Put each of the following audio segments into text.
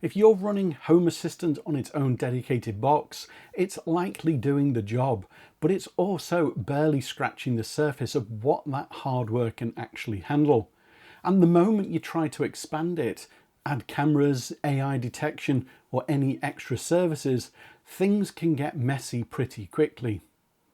If you're running Home Assistant on its own dedicated box, it's likely doing the job, but it's also barely scratching the surface of what that hardware can actually handle. And the moment you try to expand it, add cameras, AI detection, or any extra services, things can get messy pretty quickly.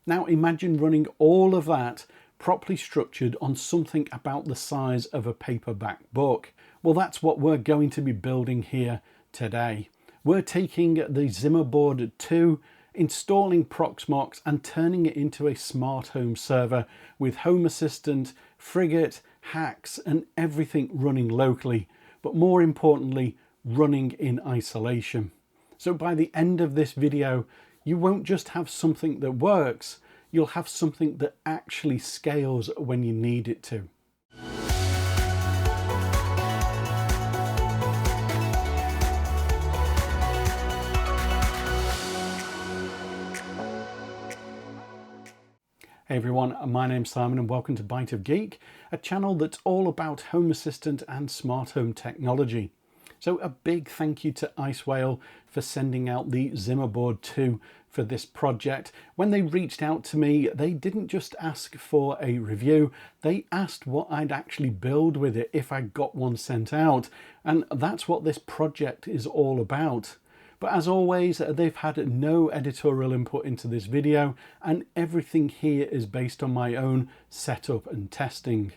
Now imagine running all of that properly structured on something about the size of a paperback book. Well, that's what we're going to be building here today. We're taking the ZimaBoard 2, installing Proxmox and turning it into a smart home server with Home Assistant, Frigate, HACS and everything running locally, but more importantly, running in isolation. So by the end of this video, you won't just have something that works, you'll have something that actually scales when you need it to. Hey everyone, my name's Simon and welcome to Byte of Geek, a channel that's all about Home Assistant and smart home technology. So a big thank you to Icewhale for sending out the ZimaBoard 2 for this project. When they reached out to me, they didn't just ask for a review, they asked what I'd actually build with it if I got one sent out. And that's what this project is all about. But as always, they've had no editorial input into this video and everything here is based on my own setup and testing.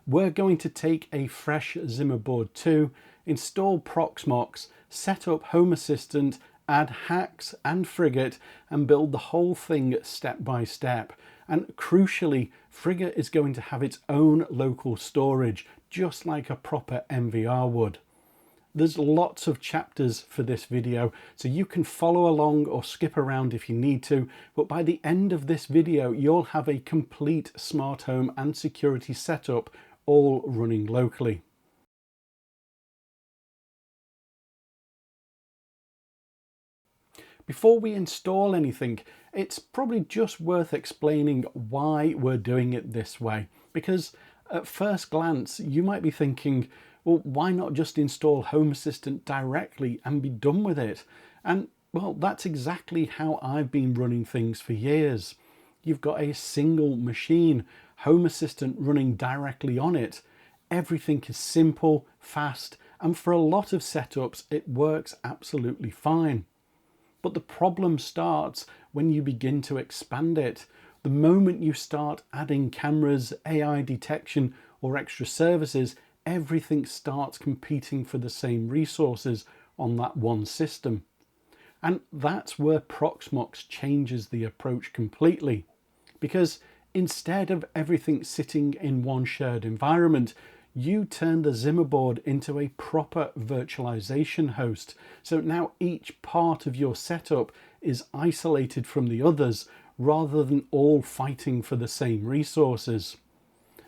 We're going to take a fresh ZimaBoard 2, install Proxmox, set up Home Assistant, add HACS and Frigate and build the whole thing step by step. And crucially, Frigate is going to have its own local storage, just like a proper NVR would. There's lots of chapters for this video, so you can follow along or skip around if you need to, but by the end of this video, you'll have a complete smart home and security setup all running locally. Before we install anything, it's probably just worth explaining why we're doing it this way, because at first glance, you might be thinking, well, why not just install Home Assistant directly and be done with it? And well, that's exactly how I've been running things for years. You've got a single machine, Home Assistant running directly on it. Everything is simple, fast, and for a lot of setups, it works absolutely fine. But the problem starts when you begin to expand it. The moment you start adding cameras, AI detection, or extra services, everything starts competing for the same resources on that one system. And that's where Proxmox changes the approach completely. Because instead of everything sitting in one shared environment, you turn the ZimaBoard into a proper virtualization host. So now each part of your setup is isolated from the others rather than all fighting for the same resources.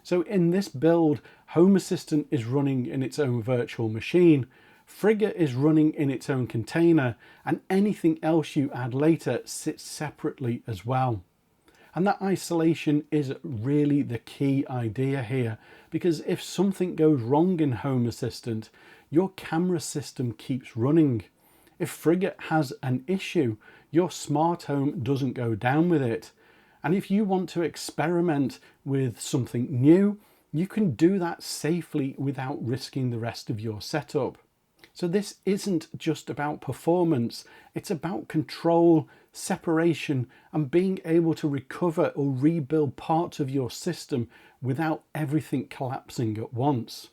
So in this build, Home Assistant is running in its own virtual machine, Frigate is running in its own container, and anything else you add later sits separately as well. And that isolation is really the key idea here, because if something goes wrong in Home Assistant, your camera system keeps running. If Frigate has an issue, your smart home doesn't go down with it. And if you want to experiment with something new, you can do that safely without risking the rest of your setup. So this isn't just about performance, it's about control, separation, and being able to recover or rebuild parts of your system without everything collapsing at once.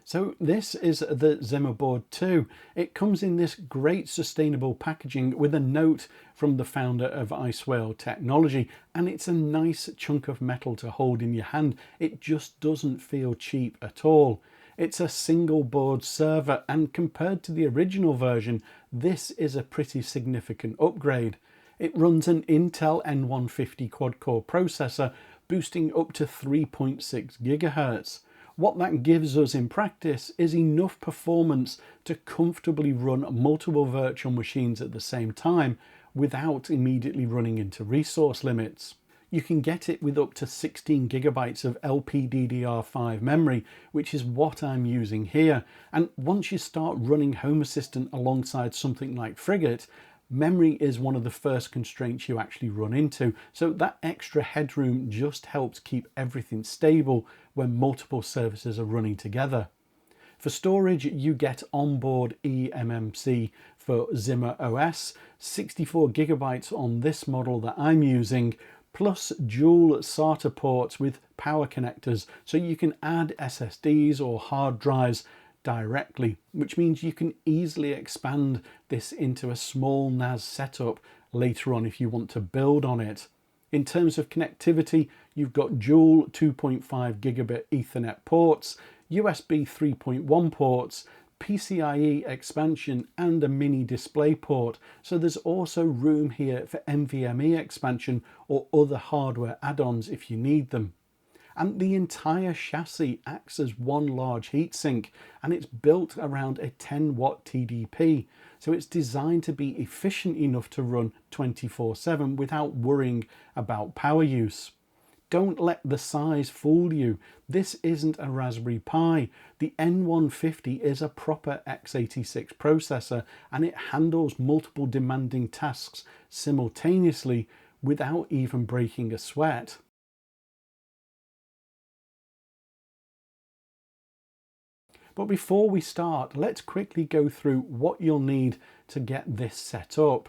So this is the ZimaBoard 2. It comes in this great sustainable packaging with a note from the founder of Icewhale Technology, and it's a nice chunk of metal to hold in your hand. It just doesn't feel cheap at all. It's a single board server, and compared to the original version, this is a pretty significant upgrade. It runs an Intel N150 quad-core processor, boosting up to 3.6 GHz. What that gives us in practice is enough performance to comfortably run multiple virtual machines at the same time without immediately running into resource limits. You can get it with up to 16 gigabytes of LPDDR5 memory, which is what I'm using here. And once you start running Home Assistant alongside something like Frigate, memory is one of the first constraints you actually run into. So that extra headroom just helps keep everything stable when multiple services are running together. For storage, you get onboard eMMC for ZimaOS, 64 gigabytes on this model that I'm using, plus dual SATA ports with power connectors, so you can add SSDs or hard drives directly, which means you can easily expand this into a small NAS setup later on if you want to build on it. In terms of connectivity, you've got dual 2.5 gigabit Ethernet ports, USB 3.1 ports, PCIe expansion and a mini display port, so there's also room here for NVMe expansion or other hardware add-ons if you need them. And the entire chassis acts as one large heatsink, and it's built around a 10-watt TDP, so it's designed to be efficient enough to run 24/7 without worrying about power use. Don't let the size fool you. This isn't a Raspberry Pi. The N150 is a proper x86 processor, and it handles multiple demanding tasks simultaneously without even breaking a sweat. But before we start, let's quickly go through what you'll need to get this set up.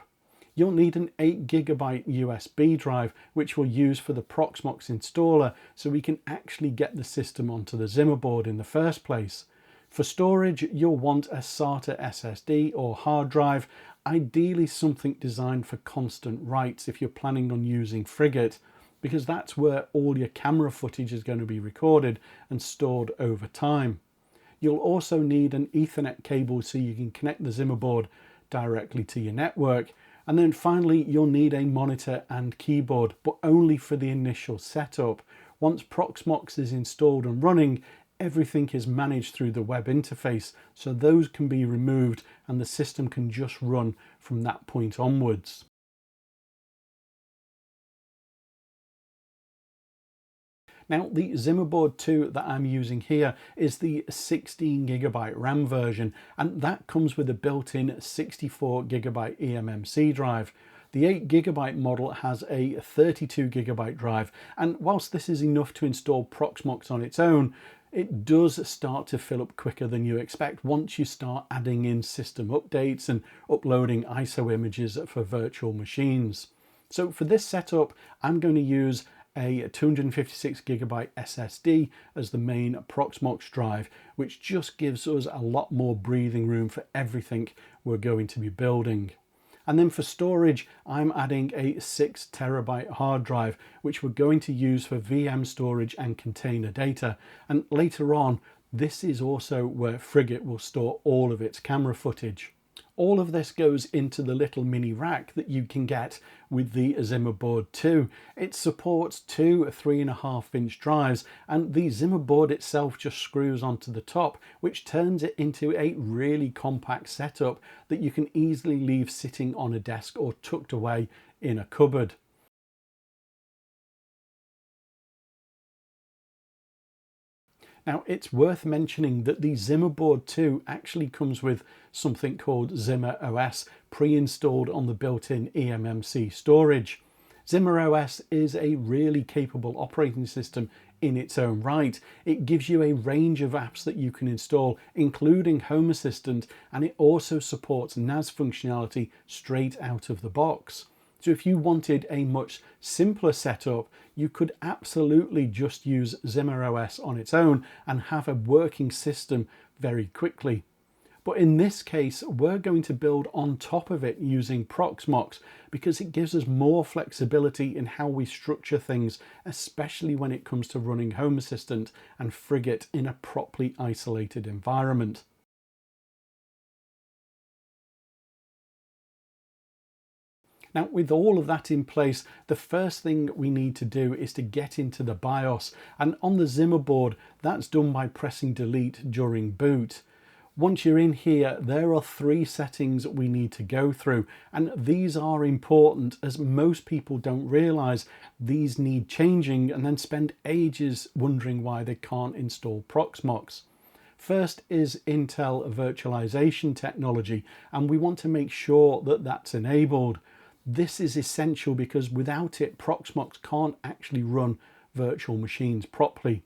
You'll need an 8 gigabyte USB drive, which we'll use for the Proxmox installer, so we can actually get the system onto the ZimaBoard in the first place. For storage, you'll want a SATA SSD or hard drive, ideally something designed for constant writes if you're planning on using Frigate, because that's where all your camera footage is going to be recorded and stored over time. You'll also need an Ethernet cable so you can connect the ZimaBoard directly to your network. And then finally, you'll need a monitor and keyboard, but only for the initial setup. Once Proxmox is installed and running, everything is managed through the web interface, so those can be removed and the system can just run from that point onwards. Now, the ZimaBoard 2 that I'm using here is the 16 gigabyte RAM version, and that comes with a built-in 64 gigabyte eMMC drive. The 8 gigabyte model has a 32 gigabyte drive, and whilst this is enough to install Proxmox on its own, it does start to fill up quicker than you expect once you start adding in system updates and uploading ISO images for virtual machines. So for this setup, I'm going to use a 256 gigabyte SSD as the main Proxmox drive, which just gives us a lot more breathing room for everything we're going to be building. And then for storage, I'm adding a 6 terabyte hard drive, which we're going to use for VM storage and container data. And later on, this is also where Frigate will store all of its camera footage. All of this goes into the little mini rack that you can get with the ZimaBoard 2. It supports two 3.5-inch drives, and the ZimaBoard itself just screws onto the top, which turns it into a really compact setup that you can easily leave sitting on a desk or tucked away in a cupboard. Now, it's worth mentioning that the ZimaBoard 2 actually comes with something called ZimaOS pre-installed on the built-in eMMC storage. ZimaOS is a really capable operating system in its own right. It gives you a range of apps that you can install, including Home Assistant, and it also supports NAS functionality straight out of the box. So if you wanted a much simpler setup, you could absolutely just use ZimaOS on its own and have a working system very quickly. But in this case, we're going to build on top of it using Proxmox because it gives us more flexibility in how we structure things, especially when it comes to running Home Assistant and Frigate in a properly isolated environment. Now, with all of that in place, the first thing we need to do is to get into the BIOS, and on the ZimaBoard, that's done by pressing delete during boot. Once you're in here, there are 3 settings we need to go through, and these are important as most people don't realize these need changing and then spend ages wondering why they can't install Proxmox. First is Intel virtualization technology, and we want to make sure that that's enabled. This is essential because without it, Proxmox can't actually run virtual machines properly.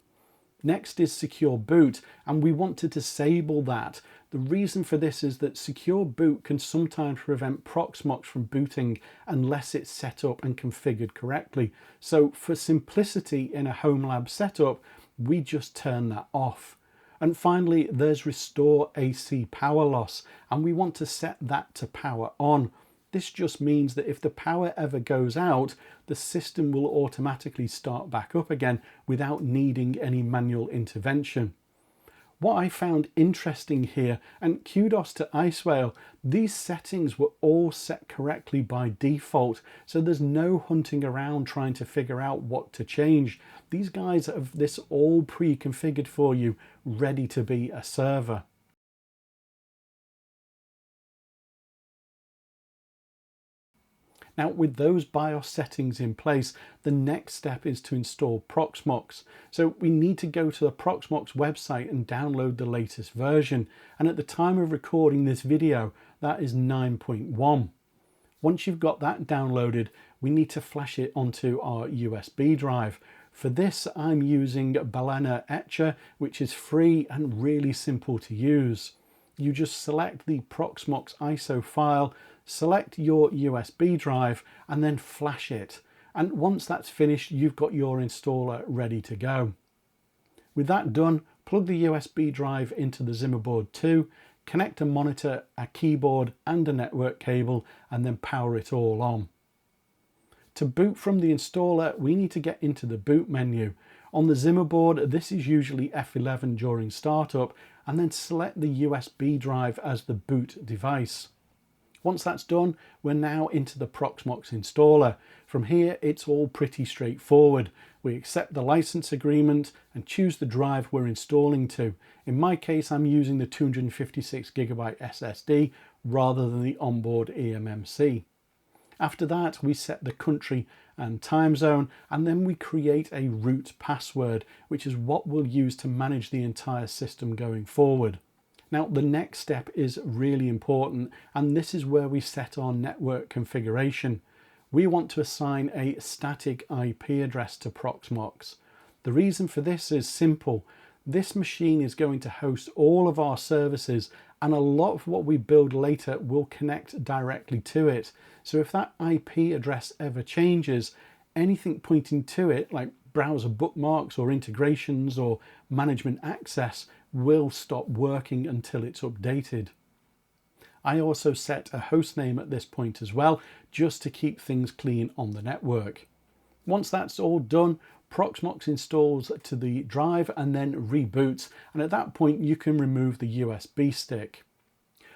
Next is secure boot, and we want to disable that. The reason for this is that secure boot can sometimes prevent Proxmox from booting unless it's set up and configured correctly. So for simplicity in a home lab setup, we just turn that off. And finally, there's restore AC power loss, and we want to set that to power on. This just means that if the power ever goes out, the system will automatically start back up again without needing any manual intervention. What I found interesting here, and kudos to Icewhale, these settings were all set correctly by default, so there's no hunting around trying to figure out what to change. These guys have this all pre-configured for you, ready to be a server. Now, with those BIOS settings in place, the next step is to install Proxmox. So we need to go to the Proxmox website and download the latest version. And at the time of recording this video, that is 9.1. Once you've got that downloaded, we need to flash it onto our USB drive. For this, I'm using Balena Etcher, which is free and really simple to use. You just select the Proxmox ISO file, select your USB drive, and then flash it. And once that's finished, you've got your installer ready to go. With that done, plug the USB drive into the ZimaBoard 2, connect a monitor, a keyboard, and a network cable, and then power it all on. To boot from the installer, we need to get into the boot menu. On the ZimaBoard, this is usually F11 during startup, and then select the USB drive as the boot device. Once that's done, we're now into the Proxmox installer. From here, it's all pretty straightforward. We accept the license agreement and choose the drive we're installing to. In my case, I'm using the 256GB SSD rather than the onboard eMMC. After that, we set the country and time zone, and then we create a root password, which is what we'll use to manage the entire system going forward. Now, the next step is really important, and this is where we set our network configuration. We want to assign a static IP address to Proxmox. The reason for this is simple. This machine is going to host all of our services, and a lot of what we build later will connect directly to it. So if that IP address ever changes, anything pointing to it, like browser bookmarks or integrations or management access, will stop working until it's updated. I also set a host name at this point as well, just to keep things clean on the network. Once that's all done, Proxmox installs to the drive and then reboots, and at that point you can remove the USB stick.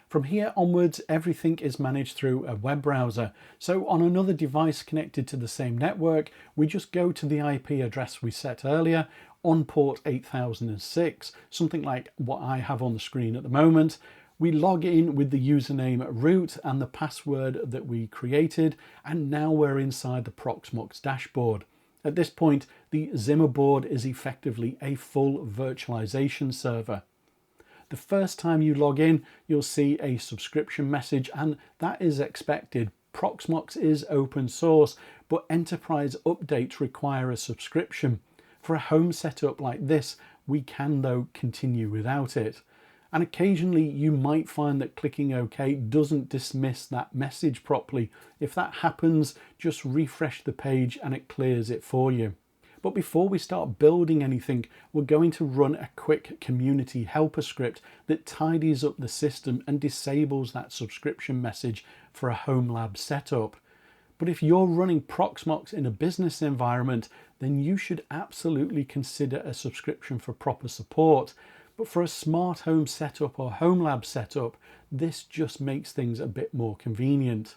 From here onwards, everything is managed through a web browser. So on another device connected to the same network, we just go to the IP address we set earlier on port 8006, something like what I have on the screen at the moment. We log in with the username root and the password that we created, and now we're inside the Proxmox dashboard. At this point, the ZimaBoard is effectively a full virtualization server. The first time you log in, you'll see a subscription message, and that is expected. Proxmox is open source, but enterprise updates require a subscription. For a home setup like this, we can though continue without it. And occasionally you might find that clicking OK doesn't dismiss that message properly. If that happens, just refresh the page and it clears it for you. But before we start building anything, we're going to run a quick community helper script that tidies up the system and disables that subscription message for a home lab setup. But if you're running Proxmox in a business environment, then you should absolutely consider a subscription for proper support. But for a smart home setup or home lab setup, this just makes things a bit more convenient.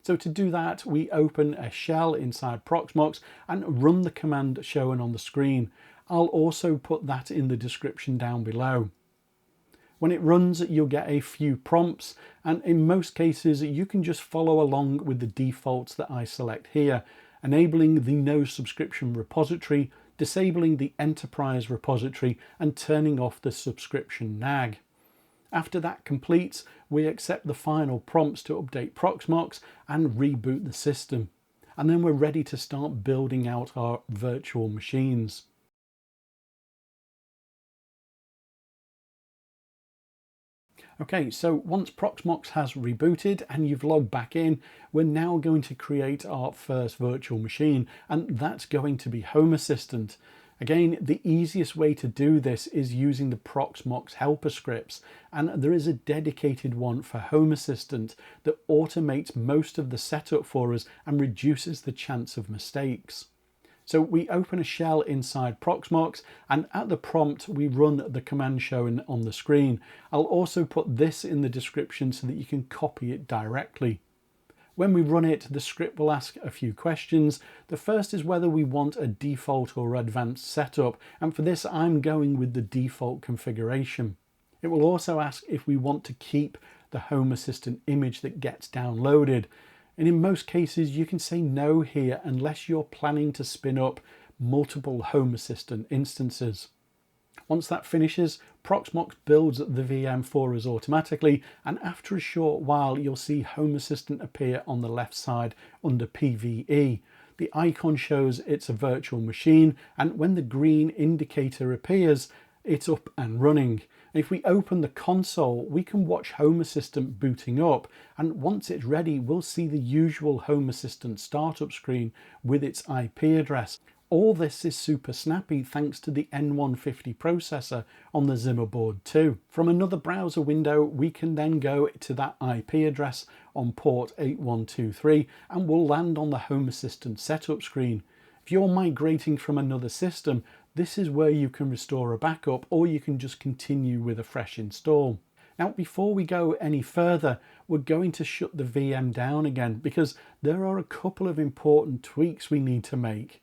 So to do that, we open a shell inside Proxmox and run the command shown on the screen. I'll also put that in the description down below. When it runs, you'll get a few prompts, and in most cases you can just follow along with the defaults that I select here, enabling the no subscription repository, disabling the enterprise repository, and turning off the subscription nag. After that completes, we accept the final prompts to update Proxmox and reboot the system. And then we're ready to start building out our virtual machines. Okay, so once Proxmox has rebooted and you've logged back in, we're now going to create our first virtual machine, and that's going to be Home Assistant. Again, the easiest way to do this is using the Proxmox helper scripts, and there is a dedicated one for Home Assistant that automates most of the setup for us and reduces the chance of mistakes. So we open a shell inside Proxmox, and at the prompt we run the command shown on the screen. I'll also put this in the description so that you can copy it directly. When we run it, the script will ask a few questions. The first is whether we want a default or advanced setup, and for this I'm going with the default configuration. It will also ask if we want to keep the Home Assistant image that gets downloaded. And in most cases you can say no here unless you're planning to spin up multiple Home Assistant instances. Once that finishes, Proxmox builds the VM for us automatically, and after a short while you'll see Home Assistant appear on the left side under PVE. The icon shows it's a virtual machine, and when the green indicator appears, it's up and running. If we open the console, we can watch Home Assistant booting up, and once it's ready, we'll see the usual Home Assistant startup screen with its IP address. All this is super snappy thanks to the N150 processor on the ZimaBoard too. From another browser window, we can then go to that IP address on port 8123 and we'll land on the Home Assistant setup screen. If you're migrating from another system, this is where you can restore a backup, or you can just continue with a fresh install. Now, before we go any further, we're going to shut the VM down again because there are a couple of important tweaks we need to make.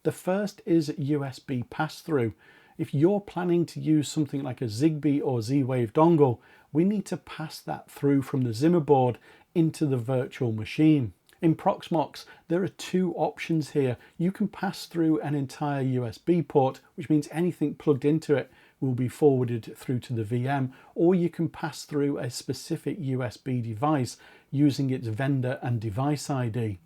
The first is USB pass-through. If you're planning to use something like a Zigbee or Z-Wave dongle, we need to pass that through from the ZimaBoard into the virtual machine. In Proxmox, there are two options here. You can pass through an entire USB port, which means anything plugged into it will be forwarded through to the VM, or you can pass through a specific USB device using its vendor and device ID.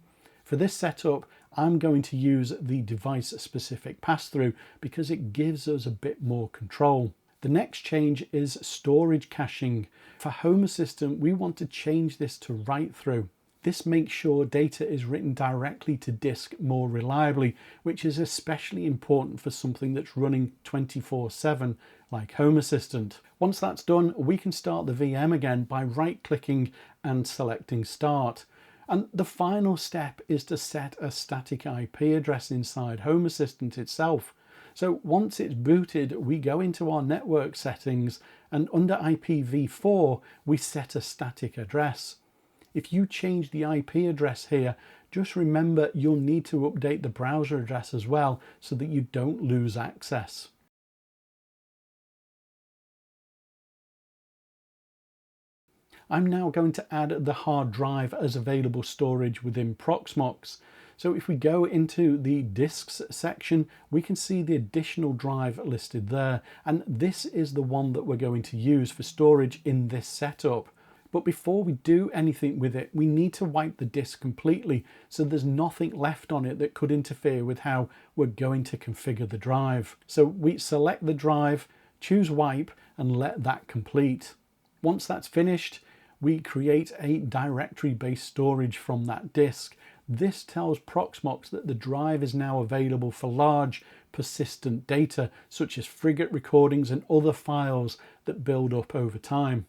For this setup, I'm going to use the device-specific pass-through because it gives us a bit more control. The next change is storage caching. For Home Assistant, we want to change this to write-through. This makes sure data is written directly to disk more reliably, which is especially important for something that's running 24/7 like Home Assistant. Once that's done, we can start the VM again by right-clicking and selecting Start. And the final step is to set a static IP address inside Home Assistant itself. So once it's booted, we go into our network settings, and under IPv4, we set a static address. If you change the IP address here, just remember you'll need to update the browser address as well so that you don't lose access. I'm now going to add the hard drive as available storage within Proxmox. So if we go into the disks section, we can see the additional drive listed there, and this is the one that we're going to use for storage in this setup. But before we do anything with it, we need to wipe the disk completely so there's nothing left on it that could interfere with how we're going to configure the drive. So we select the drive, choose wipe, and let that complete. Once that's finished, we create a directory-based storage from that disk. This tells Proxmox that the drive is now available for large, persistent data, such as Frigate recordings and other files that build up over time.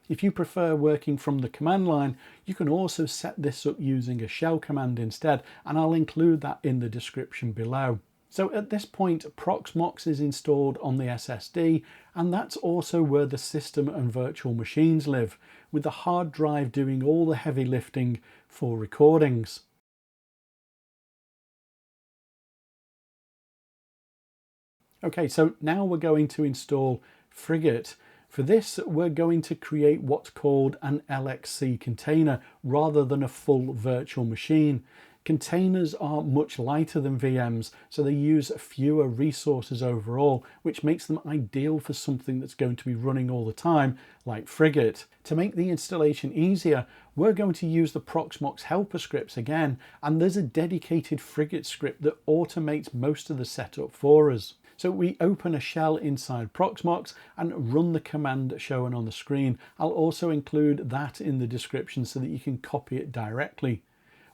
If you prefer working from the command line, you can also set this up using a shell command instead, and I'll include that in the description below. So at this point, Proxmox is installed on the SSD, and that's also where the system and virtual machines live, with the hard drive doing all the heavy lifting for recordings. Okay, so now we're going to install Frigate. For this, we're going to create what's called an LXC container rather than a full virtual machine. Containers are much lighter than VMs, so they use fewer resources overall, which makes them ideal for something that's going to be running all the time, like Frigate. To make the installation easier, we're going to use the Proxmox helper scripts again, and there's a dedicated Frigate script that automates most of the setup for us. So we open a shell inside Proxmox and run the command shown on the screen. I'll also include that in the description so that you can copy it directly.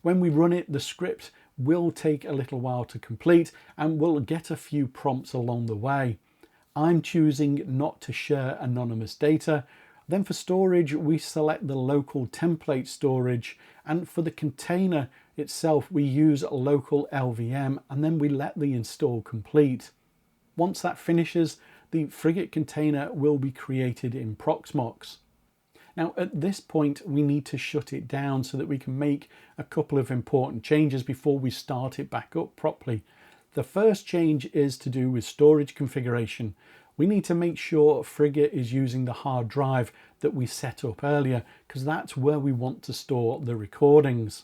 When we run it, the script will take a little while to complete and we'll get a few prompts along the way. I'm choosing not to share anonymous data. Then for storage, we select the local template storage, and for the container itself, we use local LVM, and then we let the install complete. Once that finishes, the Frigate container will be created in Proxmox. Now at this point we need to shut it down so that we can make a couple of important changes before we start it back up properly. The first change is to do with storage configuration. We need to make sure Frigate is using the hard drive that we set up earlier, because that's where we want to store the recordings.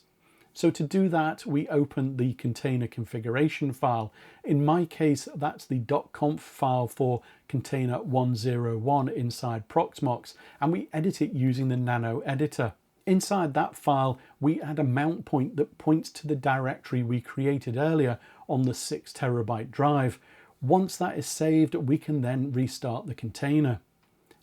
So to do that, we open the container configuration file. In my case, that's the .conf file for container 101 inside Proxmox, and we edit it using the Nano editor. Inside that file, we add a mount point that points to the directory we created earlier on the 6 terabyte drive. Once that is saved, we can then restart the container.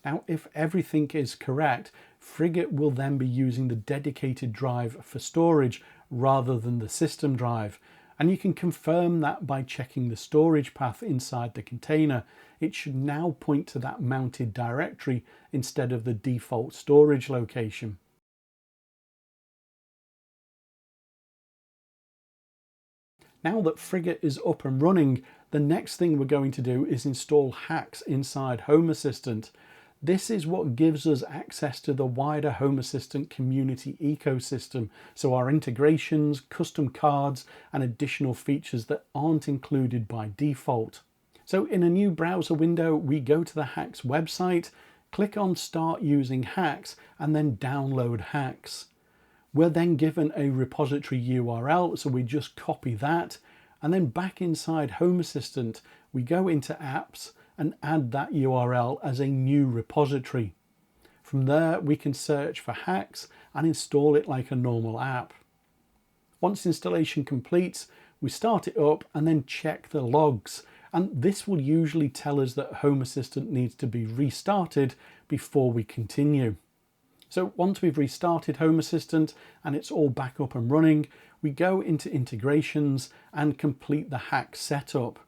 Now, if everything is correct, Frigate will then be using the dedicated drive for storage rather than the system drive. And you can confirm that by checking the storage path inside the container. It should now point to that mounted directory instead of the default storage location. Now that Frigate is up and running, the next thing we're going to do is install HACS inside Home Assistant. This is what gives us access to the wider Home Assistant community ecosystem, so our integrations, custom cards, and additional features that aren't included by default. So in a new browser window, we go to the HACS website, click on Start Using HACS, and then download HACS. We're then given a repository URL, so we just copy that, and then back inside Home Assistant, we go into Apps and add that URL as a new repository. From there, we can search for HACS and install it like a normal app. Once installation completes, we start it up and then check the logs. And this will usually tell us that Home Assistant needs to be restarted before we continue. So once we've restarted Home Assistant and it's all back up and running, we go into integrations and complete the HACS setup.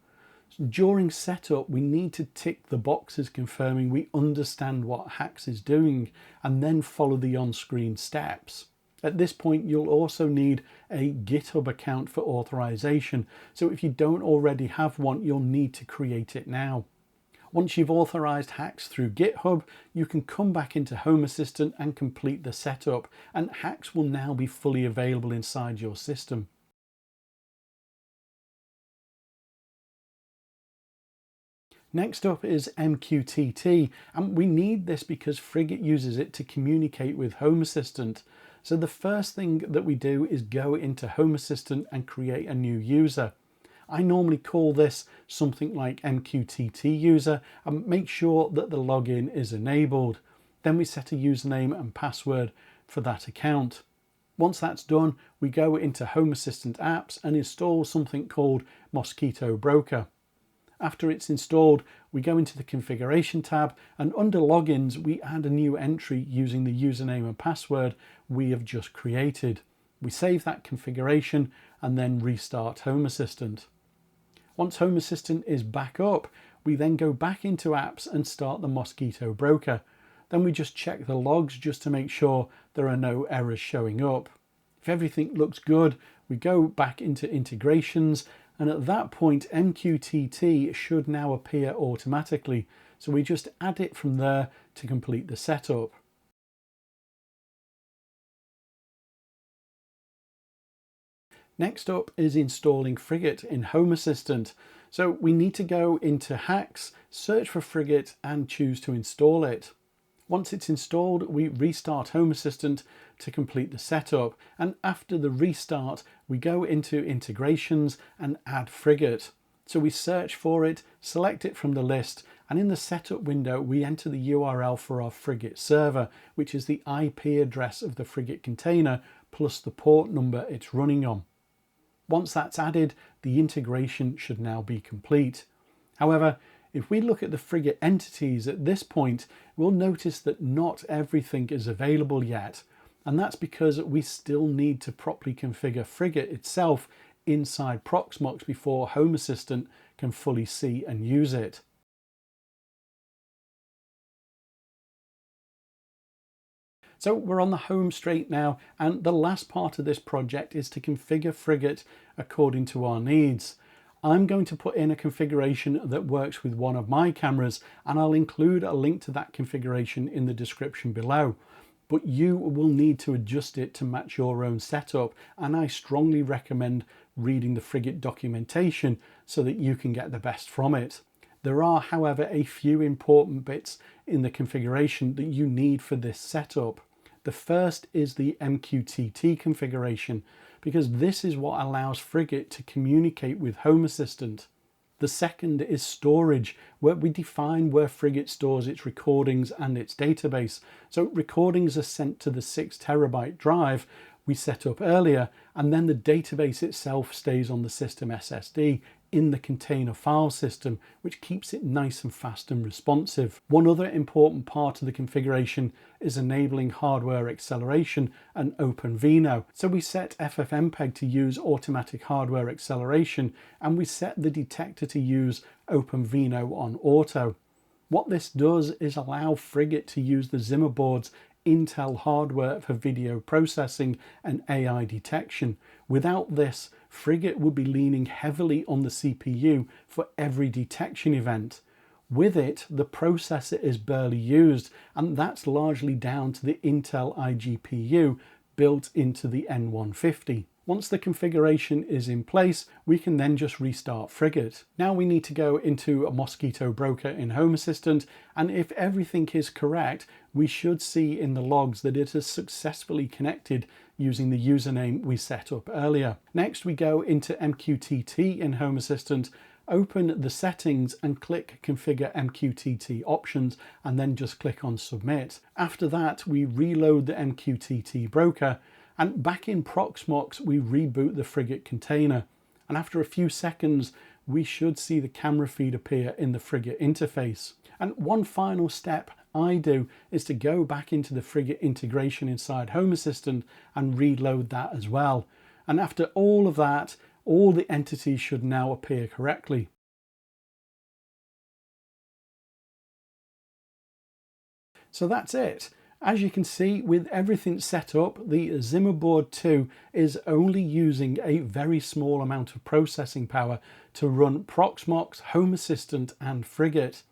During setup, we need to tick the boxes confirming we understand what HACS is doing and then follow the on-screen steps. At this point, you'll also need a GitHub account for authorization. So if you don't already have one, you'll need to create it now. Once you've authorized HACS through GitHub, you can come back into Home Assistant and complete the setup, and HACS will now be fully available inside your system. Next up is MQTT, and we need this because Frigate uses it to communicate with Home Assistant. So the first thing that we do is go into Home Assistant and create a new user. I normally call this something like MQTT user and make sure that the login is enabled. Then we set a username and password for that account. Once that's done, we go into Home Assistant apps and install something called Mosquito Broker. After it's installed, we go into the configuration tab, and under logins, we add a new entry using the username and password we have just created. We save that configuration and then restart Home Assistant. Once Home Assistant is back up, we then go back into apps and start the Mosquito Broker. Then we just check the logs just to make sure there are no errors showing up. If everything looks good, we go back into integrations, and at that point MQTT should now appear automatically, so we just add it from there to complete the setup. Next up is installing Frigate in Home Assistant. So we need to go into HACS, search for Frigate and choose to install it. Once it's installed, we restart Home Assistant to complete the setup, and after the restart we go into integrations and add Frigate. So we search for it, select it from the list, and in the setup window we enter the URL for our Frigate server, which is the IP address of the Frigate container plus the port number it's running on. Once that's added, the integration should now be complete. However, if we look at the Frigate entities at this point, we'll notice that not everything is available yet, and that's because we still need to properly configure Frigate itself inside Proxmox before Home Assistant can fully see and use it. So we're on the home straight now, and the last part of this project is to configure Frigate according to our needs. I'm going to put in a configuration that works with one of my cameras, and I'll include a link to that configuration in the description below. But you will need to adjust it to match your own setup, and I strongly recommend reading the Frigate documentation so that you can get the best from it. There are, however, a few important bits in the configuration that you need for this setup. The first is the MQTT configuration, because this is what allows Frigate to communicate with Home Assistant. The second is storage, where we define where Frigate stores its recordings and its database. So recordings are sent to the 6 terabyte drive we set up earlier, and then the database itself stays on the system SSD in the container file system, which keeps it nice and fast and responsive. One other important part of the configuration is enabling hardware acceleration and OpenVINO. So we set FFmpeg to use automatic hardware acceleration, and we set the detector to use OpenVINO on auto. What this does is allow Frigate to use the ZimaBoard's Intel hardware for video processing and AI detection. Without this, Frigate would be leaning heavily on the CPU for every detection event. With it, the processor is barely used, and that's largely down to the Intel iGPU built into the N150. Once the configuration is in place, we can then just restart Frigate. Now we need to go into a Mosquito Broker in Home Assistant, and if everything is correct, we should see in the logs that it has successfully connected using the username we set up earlier. Next, we go into MQTT in Home Assistant, open the settings and click Configure MQTT options, and then just click on Submit. After that, we reload the MQTT broker, and back in Proxmox, we reboot the Frigate container. And after a few seconds, we should see the camera feed appear in the Frigate interface. And one final step I do is to go back into the Frigate integration inside Home Assistant and reload that as well. And after all of that, all the entities should now appear correctly. So that's it. As you can see, with everything set up, the ZimaBoard 2 is only using a very small amount of processing power to run Proxmox, Home Assistant and Frigate.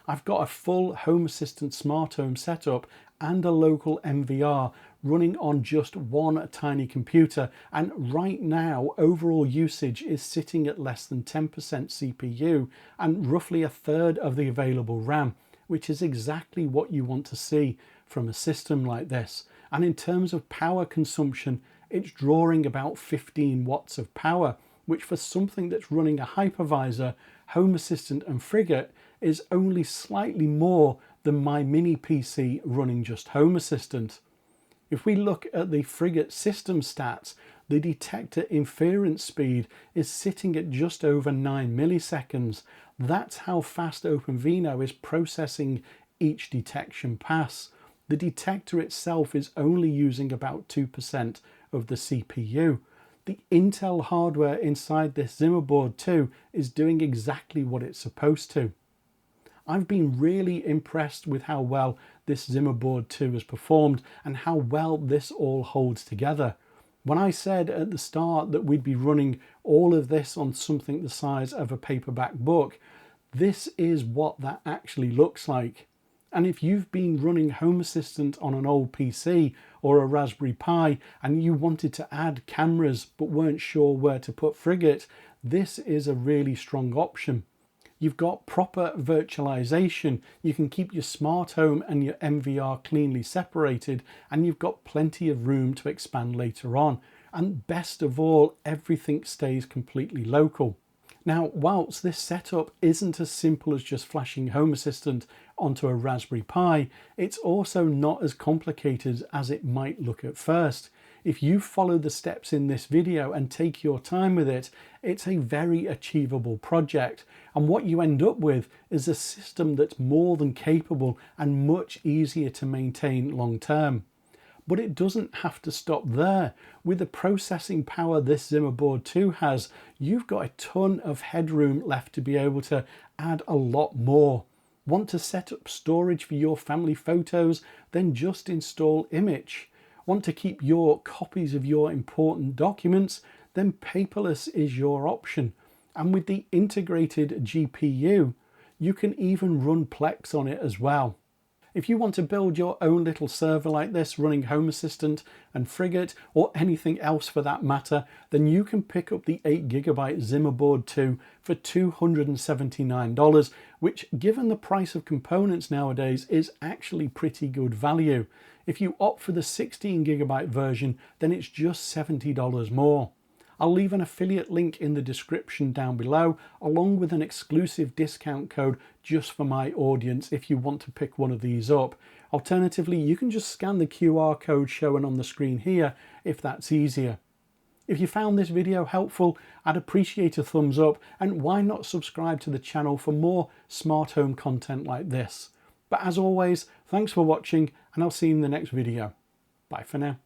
I've got a full Home Assistant smart home setup and a local NVR running on just one tiny computer, and right now overall usage is sitting at less than 10% CPU and roughly a third of the available RAM, which is exactly what you want to see from a system like this. And in terms of power consumption, it's drawing about 15 watts of power, which for something that's running a hypervisor, Home Assistant and Frigate is only slightly more than my mini PC running just Home Assistant. If we look at the Frigate system stats, the detector inference speed is sitting at just over 9 milliseconds. That's how fast OpenVINO is processing each detection pass. The detector itself is only using about 2% of the CPU. The Intel hardware inside this ZimaBoard 2 is doing exactly what it's supposed to. I've been really impressed with how well this ZimaBoard 2 has performed and how well this all holds together. When I said at the start that we'd be running all of this on something the size of a paperback book, this is what that actually looks like. And if you've been running Home Assistant on an old PC or a Raspberry Pi and you wanted to add cameras but weren't sure where to put Frigate, this is a really strong option. You've got proper virtualization, you can keep your smart home and your NVR cleanly separated, and you've got plenty of room to expand later on. And best of all, everything stays completely local. Now, whilst this setup isn't as simple as just flashing Home Assistant onto a Raspberry Pi, it's also not as complicated as it might look at first. If you follow the steps in this video and take your time with it, it's a very achievable project. And what you end up with is a system that's more than capable and much easier to maintain long term. But it doesn't have to stop there. With the processing power this ZimaBoard 2 has, you've got a ton of headroom left to be able to add a lot more. Want to set up storage for your family photos? Then just install Image. Want to keep your copies of your important documents? Then paperless is your option. And with the integrated GPU, you can even run Plex on it as well. If you want to build your own little server like this running Home Assistant and Frigate, or anything else for that matter, then you can pick up the 8GB ZimaBoard 2 for $279, which given the price of components nowadays is actually pretty good value. If you opt for the 16GB version, then it's just $70 more. I'll leave an affiliate link in the description down below, along with an exclusive discount code just for my audience if you want to pick one of these up. Alternatively, you can just scan the QR code shown on the screen here if that's easier. If you found this video helpful, I'd appreciate a thumbs up, and why not subscribe to the channel for more smart home content like this. But as always, thanks for watching, and I'll see you in the next video. Bye for now.